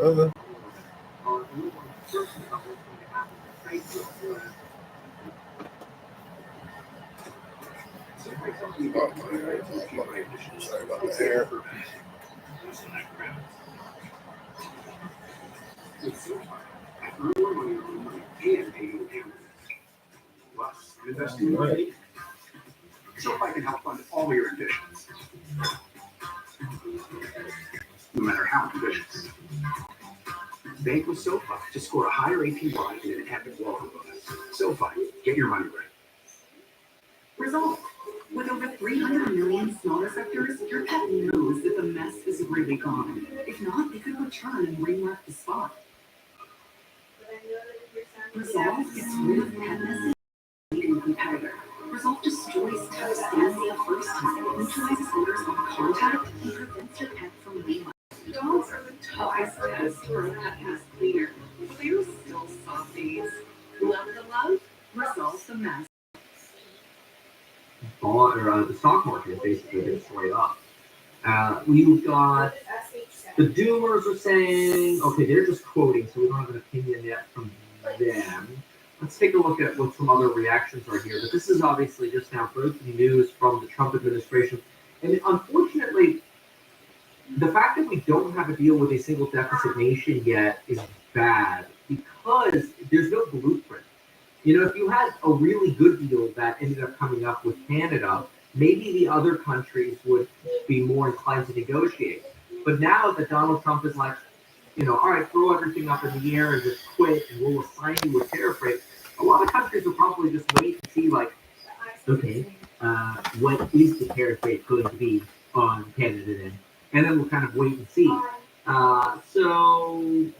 Uh-huh. Sorry about the hair. Right. SoFi can help fund all your ambitions, no matter how ambitious. Bank with SoFi to score a higher APY and an epic welcome bonus. SoFi, get your money right. Result. With over 300 million small receptors, your pet knows that the mess is really gone. If not, they could return and ring-wrap the spot. Resolve gets rid of pet mess leading competitor. Resolve destroys touch stains the first time, neutralizes odors on contact, and prevents your pet from ring-wrapping. Dogs are the toughest test for a pet mess cleaner, but they're still softies. Love the love, resolve the mess. The stock market is basically been straight up. We've got the doomers are saying, okay, they're just quoting, so we don't have an opinion yet from them. Let's take a look at what some other reactions are here. But this is obviously just now breaking news from the Trump administration. And unfortunately, the fact that we don't have a deal with a single deficit nation yet is bad because there's no blueprint. You know, if you had a really good deal that ended up coming up with Canada, maybe the other countries would be more inclined to negotiate. But now that Donald Trump is like, you know, all right, throw everything up in the air and just quit and we'll assign you a tariff rate, a lot of countries will probably just wait and see, like, okay, what is the tariff rate going to be on Canada then? And then we'll kind of wait and see. So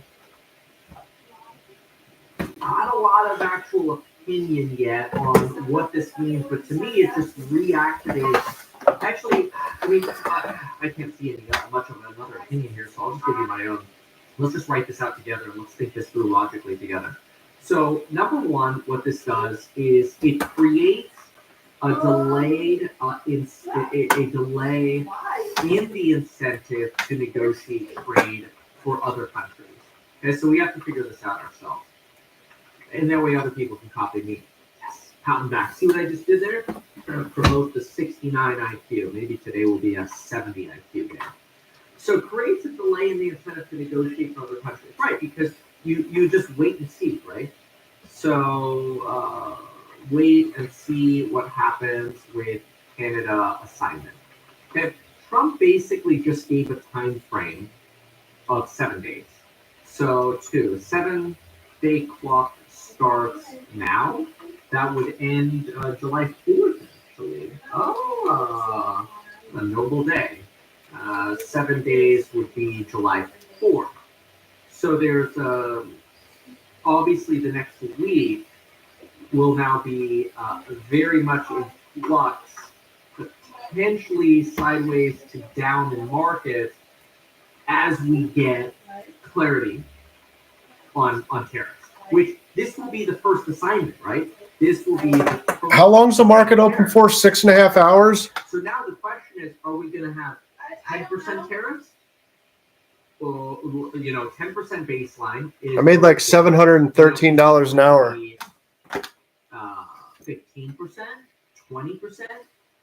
not a lot of actual opinion yet on what this means, but to me, it just reactivates. Actually, I mean, I can't see any much of another opinion here, so I'll just give you my own. Let's just write this out together. Let's think this through logically together. So, number one, what this does is it creates a delay in the incentive to negotiate trade for other countries. Okay, so we have to figure this out ourselves. And that way other people can copy me. Yes, pound back. See what I just did there? Promote the 69 IQ. Maybe today will be a 70 IQ game. So it creates a delay in the incentive to negotiate for other countries. Right, because you just wait and see, right? So wait and see what happens with Canada assignment. Okay, Trump basically just gave a time frame of 7 days. So 7-day clock starts now. That would end July 4th, actually. Oh, a noble day. 7 days would be July 4th. So there's obviously the next week will now be very much in flux, potentially sideways to down in market as we get clarity on tariffs, which this will be the first assignment, right? This will be the first. How long's the market open for? 6.5 hours? So now the question is, are we going to have 10% tariffs? Or, 10% baseline. I made like $713 an hour. 15%, 20%,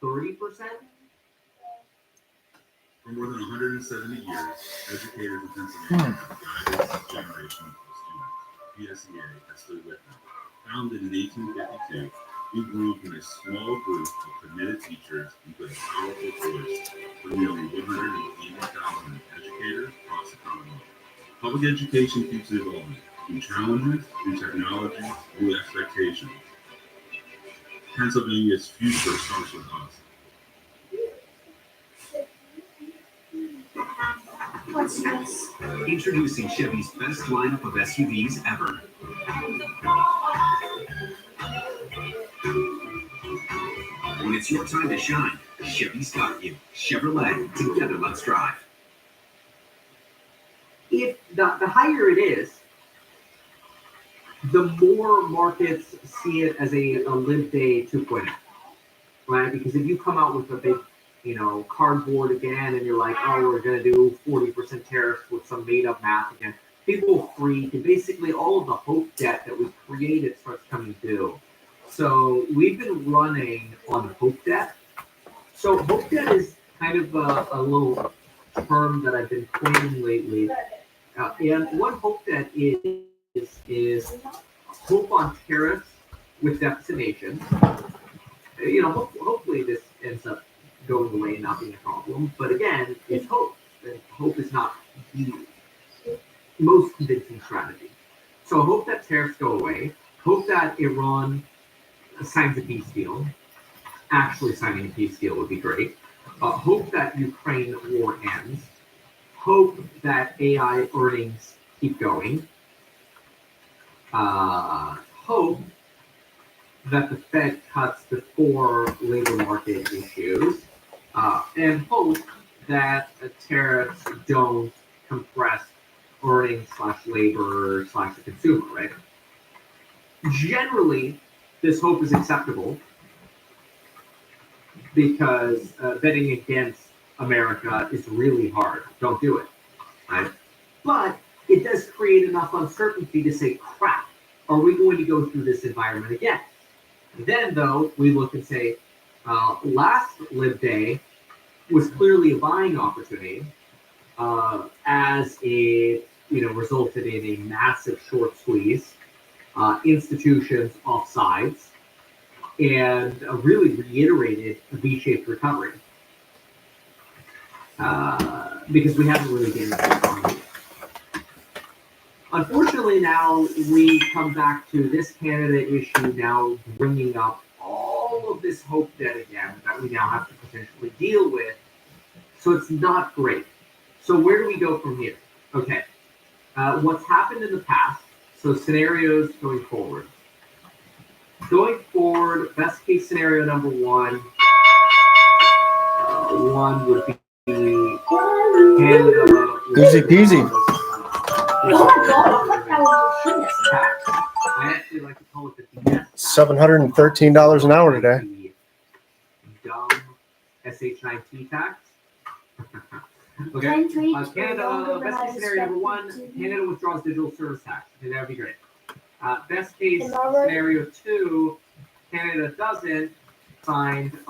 30%. For more than 170 years, educators in Pennsylvania have guided this generation of students. PSEA has stood with them. Founded in 1852, we grew from a small group of committed teachers into a powerful force for nearly 180,000 educators across the Commonwealth. Public education keeps evolving through challenges, through technology, through expectations. Pennsylvania's future starts with us. What's this? Introducing Chevy's best lineup of SUVs ever. When it's your time to shine, Chevy's got you. Chevrolet, together let's drive. If if the higher it is, the more markets see it as a lib day 2.0, right? Because if you come out with a big, cardboard again, and you're like, oh, we're going to do 40% tariffs with some made up math again, people freak, and basically all of the hope debt that was created starts coming due. So we've been running on hope debt. So hope debt is kind of a little term that I've been coining lately. And what hope debt is hope on tariffs with decimation. Hopefully this ends up going away and not being a problem. But again, it's hope. And hope is not the most convincing strategy. So hope that tariffs go away. Hope that Iran signs a peace deal. Actually signing a peace deal would be great. Hope that Ukraine war ends. Hope that AI earnings keep going. Hope that the Fed cuts before labor market issues. And hope that tariffs don't compress earnings / labor / the consumer, right? Generally, this hope is acceptable because betting against America is really hard. Don't do it, right? But it does create enough uncertainty to say, crap, are we going to go through this environment again? Then, though, we look and say, last lib day was clearly a buying opportunity, as it resulted in a massive short squeeze, institutions off sides, and really reiterated a V-shaped recovery, because we haven't really gained the economy. Unfortunately, now we come back to this Canada issue now bringing up all of this hope debt again that we now have to potentially deal with. So it's not great. So where do we go from here? Okay. What's happened in the past, so scenarios going forward. Going forward, best case scenario number one would be Canada. Easy peasy. I actually like to call it the DS tax. $713 an hour today. Dumb SH9T tax. Okay. Canada, best case scenario number one, Canada withdraws digital service tax. Okay, that would be great. Best case scenario two, Canada doesn't sign